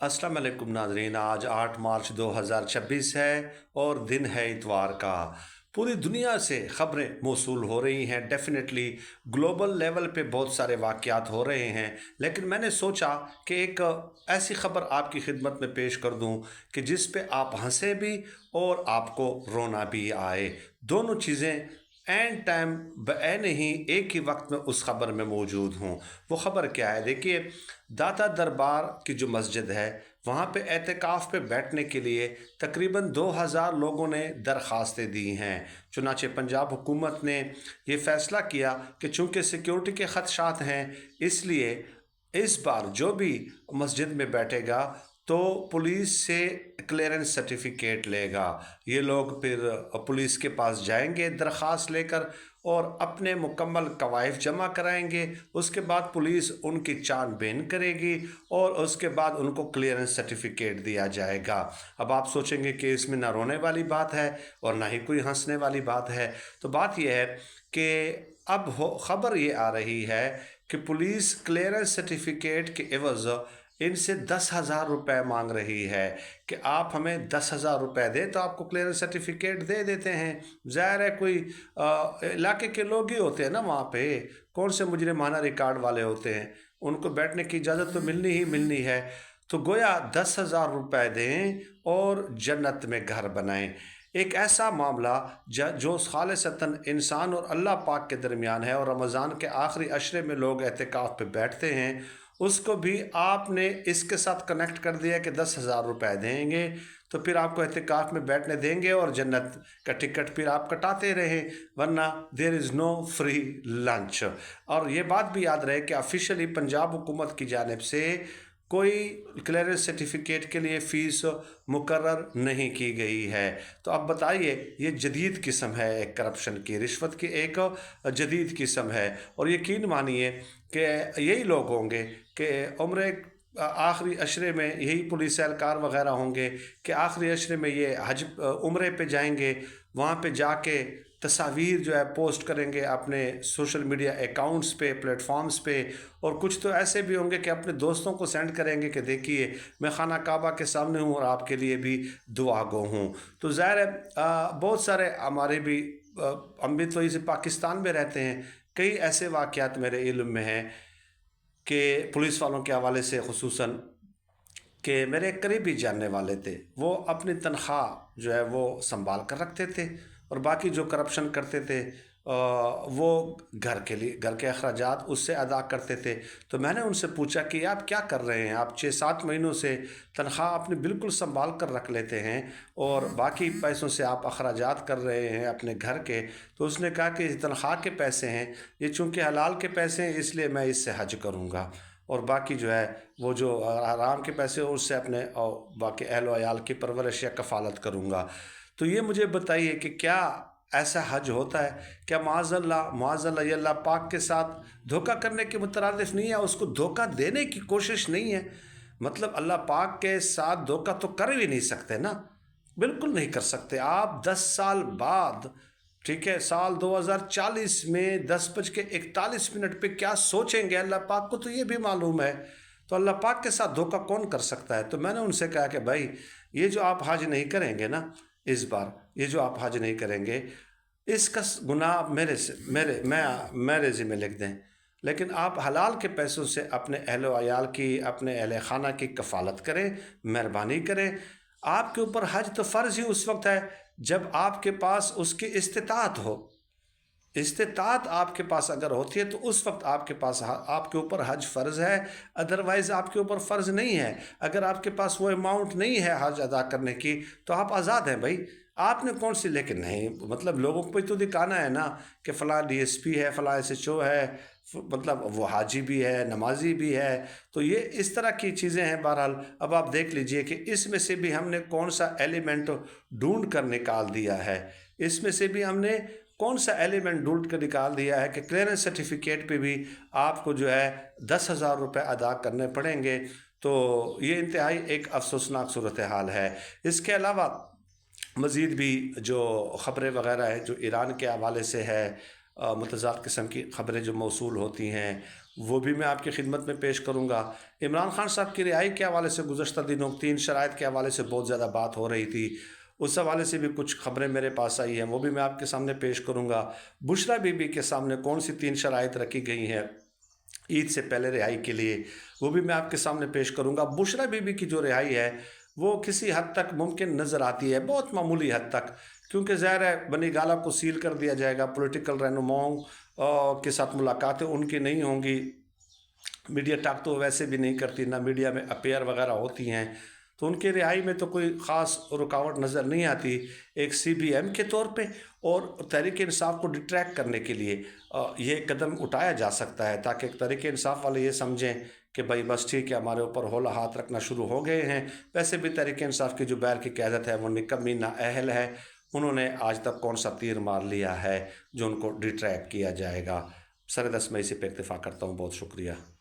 अस्सलाम वालेकुम नाजरीन। आज 8 मार्च 2026 है और दिन है इतवार का। पूरी दुनिया से ख़बरें मौसूल हो रही हैं। डेफिनेटली ग्लोबल लेवल पे बहुत सारे वाक़यात हो रहे हैं, लेकिन मैंने सोचा कि एक ऐसी ख़बर आपकी खिदमत में पेश कर दूं कि जिस पे आप हंसे भी और आपको रोना भी आए। दोनों चीज़ें एंड टाइम बऐन ही एक ही वक्त में उस खबर में मौजूद हूँ। वो खबर क्या है? देखिए, दाता दरबार की जो मस्जिद है, वहाँ पे एहतिकाफ़ पे बैठने के लिए तकरीबन 2000 लोगों ने दरख्वास्तें दी हैं। चुनाचे पंजाब हुकूमत ने ये फ़ैसला किया कि चूँकि सिक्योरिटी के ख़दशात हैं, इसलिए इस बार जो भी मस्जिद में बैठेगा तो पुलिस से क्लियरेंस सर्टिफिकेट लेगा। ये लोग फिर पुलिस के पास जाएंगे दरख्वास्त लेकर और अपने मुकम्मल कवायद जमा कराएंगे। उसके बाद पुलिस उनकी छानबीन करेगी और उसके बाद उनको क्लियरेंस सर्टिफिकेट दिया जाएगा। अब आप सोचेंगे कि इसमें ना रोने वाली बात है और ना ही कोई हंसने वाली बात है। तो बात यह है कि अब खबर ये आ रही है कि पुलिस क्लियरेंस सर्टिफिकेट के एवज़ इनसे 10,000 रुपये मांग रही है कि आप हमें 10,000 रुपये दें तो आपको क्लियरेंस सर्टिफिकेट दे देते हैं। ज़ाहिर है कोई इलाके के लोग ही होते हैं ना, वहाँ पे कौन से मुजरिमाना रिकॉर्ड वाले होते हैं, उनको बैठने की इजाज़त तो मिलनी ही मिलनी है। तो गोया 10,000 रुपये दें और जन्नत में घर बनाएं। एक ऐसा मामला जो खालिसतन इंसान और अल्लाह पाक के दरमियान है और रमज़ान के आखिरी अशरे में लोग एहतिकाफ़ पे बैठते हैं, उसको भी आपने इसके साथ कनेक्ट कर दिया कि 10,000 रुपये देंगे तो फिर आपको एहतिकाफ़ में बैठने देंगे और जन्नत का टिकट फिर आप कटाते रहें, वरना there is no free lunch. और ये बात भी याद रहे कि ऑफिशियली पंजाब हुकूमत की जानिब से कोई क्लियरेंस सर्टिफिकेट के लिए फ़ीस मुकर्रर नहीं की गई है। तो अब बताइए, ये जदीद किस्म है एक करप्शन की, रिश्वत की एक जदीद किस्म है। और यकीन मानिए कि यही लोग होंगे कि उम्र आखिरी अशरे में यही पुलिस एहलकार वगैरह होंगे कि आखिरी अशरे में ये हज उम्रे पे जाएंगे, वहाँ पे जाके तस्वीर जो है पोस्ट करेंगे अपने सोशल मीडिया अकाउंट्स पे, प्लेटफॉर्म्स पे। और कुछ तो ऐसे भी होंगे कि अपने दोस्तों को सेंड करेंगे कि देखिए मैं खाना काबा के सामने हूँ और आपके लिए भी दुआ गो हूँ। तो ज़ाहिर है बहुत सारे हमारे भी हम भी तो इसे पाकिस्तान में रहते हैं, कई ऐसे वाक़यात मेरे इल्म में हैं कि पुलिस वालों के हवाले से खुसूसन कि मेरे करीबी जानने वाले थे, वो अपनी तनख्वाह जो है वो संभाल कर रखते थे और बाकी जो करप्शन करते थे वो घर के लिए घर के अखराजात उससे अदा करते थे। तो मैंने उनसे पूछा कि आप क्या कर रहे हैं, आप 6-7 महीनों से तनख्वाह अपनी बिल्कुल संभाल कर रख लेते हैं और बाकी पैसों से आप अखराजात कर रहे हैं अपने घर के। तो उसने कहा कि तनख्वाह के पैसे हैं, ये चूँकि हलाल के पैसे हैं इसलिए मैं इससे हज करूँगा और बाकी जो है वो जो आराम के पैसे उससे अपने और बाकी अहल व अयाल की परवरिश या कफ़ालत करूँगा। तो ये मुझे बताइए कि क्या ऐसा हज होता है? क्या माज़अल्लाह ये अल्लाह पाक के साथ धोखा करने के मुतरादिफ नहीं है, उसको धोखा देने की कोशिश नहीं है? मतलब अल्लाह पाक के साथ धोखा तो कर भी नहीं सकते ना, बिल्कुल नहीं कर सकते। आप 10 साल बाद, ठीक है, साल 2040 में 10:41 पे क्या सोचेंगे अल्लाह पाक को तो ये भी मालूम है। तो अल्लाह पाक के साथ धोखा कौन कर सकता है? तो मैंने उनसे कहा कि भाई ये जो आप हज नहीं करेंगे ना, इस बार ये जो आप हज नहीं करेंगे, इसका गुनाह मेरे ज़िम्मे लिख दें, लेकिन आप हलाल के पैसों से अपने अहलो अयाल की, अपने अहल खाना की कफ़ालत करें, मेहरबानी करें। आपके ऊपर हज तो फ़र्ज़ ही उस वक्त है जब आपके पास उसकी इस्तिताअत हो। इस्तिताअत आपके पास अगर होती है तो उस वक्त आपके पास आपके ऊपर हज फ़र्ज़ है, अदरवाइज़ आपके ऊपर फ़र्ज़ नहीं है। अगर आपके पास वो अमाउंट नहीं है हज अदा करने की तो आप आज़ाद हैं भाई। आपने कौन सी, लेकिन नहीं, मतलब लोगों को तो दिखाना है ना कि फ़लाँ डीएसपी है, फ़लाँ एसएचओ है, मतलब वो हाजी भी है, नमाजी भी है। तो ये इस तरह की चीज़ें हैं। बहरहाल अब आप देख लीजिए कि इसमें से भी हमने कौन सा एलिमेंट ढूंढ कर निकाल दिया है, इसमें से भी हमने कौन सा एलिमेंट ढूंढ कर निकाल दिया है कि क्लियरेंस सर्टिफिकेट पे भी आपको जो है 10,000 रुपये अदा करने पड़ेंगे। तो ये इंतहाई एक अफसोसनाक सूरत हाल है। इसके अलावा मज़ीद भी जो ख़बरें वगैरह हैं जो ईरान के हवाले से है, मुतज़ाद किस्म की ख़बरें जो मौसूल होती हैं वो भी मैं आपकी खिदमत में पेश करूँगा। इमरान खान साहब की रिहाई के हवाले से गुज़श्ता दिनों 3 शराइत के हवाले से बहुत ज़्यादा बात हो रही थी, उस हवाले से भी कुछ ख़बरें मेरे पास आई हैं, वो भी मैं आपके सामने पेश करूँगा। बुशरा बीबी के सामने कौन सी 3 शराइत रखी गई हैं ईद से पहले रिहाई के लिए, वो भी मैं आपके सामने पेश करूँगा। बुशरा बीबी की जो रिहाई है वो किसी हद तक मुमकिन नज़र आती है, बहुत मामूली हद तक, क्योंकि ज़ाहिर है बनी गाला को सील कर दिया जाएगा, पॉलिटिकल रहनुमाओं के साथ मुलाकातें उनकी नहीं होंगी, मीडिया टॉक तो वैसे भी नहीं करती, ना मीडिया में अपेयर वगैरह होती हैं, तो उनकी रिहाई में तो कोई ख़ास रुकावट नज़र नहीं आती। एक CBM के तौर पे और तहरीक इंसाफ को डिट्रैक्ट करने के लिए ये कदम उठाया जा सकता है, ताकि तहरीक इंसाफ वाले ये समझें कि भाई बस ठीक है, हमारे ऊपर हौला हाथ रखना शुरू हो गए हैं। वैसे भी तहरीक इंसाफ की जो बैर की क़यादत है वो निकम्मी नाअहल है, उन्होंने आज तक कौन सा तीर मार लिया है जो उनको डिट्रैक्ट किया जाएगा। सर 10 मई से पे इत्तेफाक करता हूँ। बहुत शुक्रिया।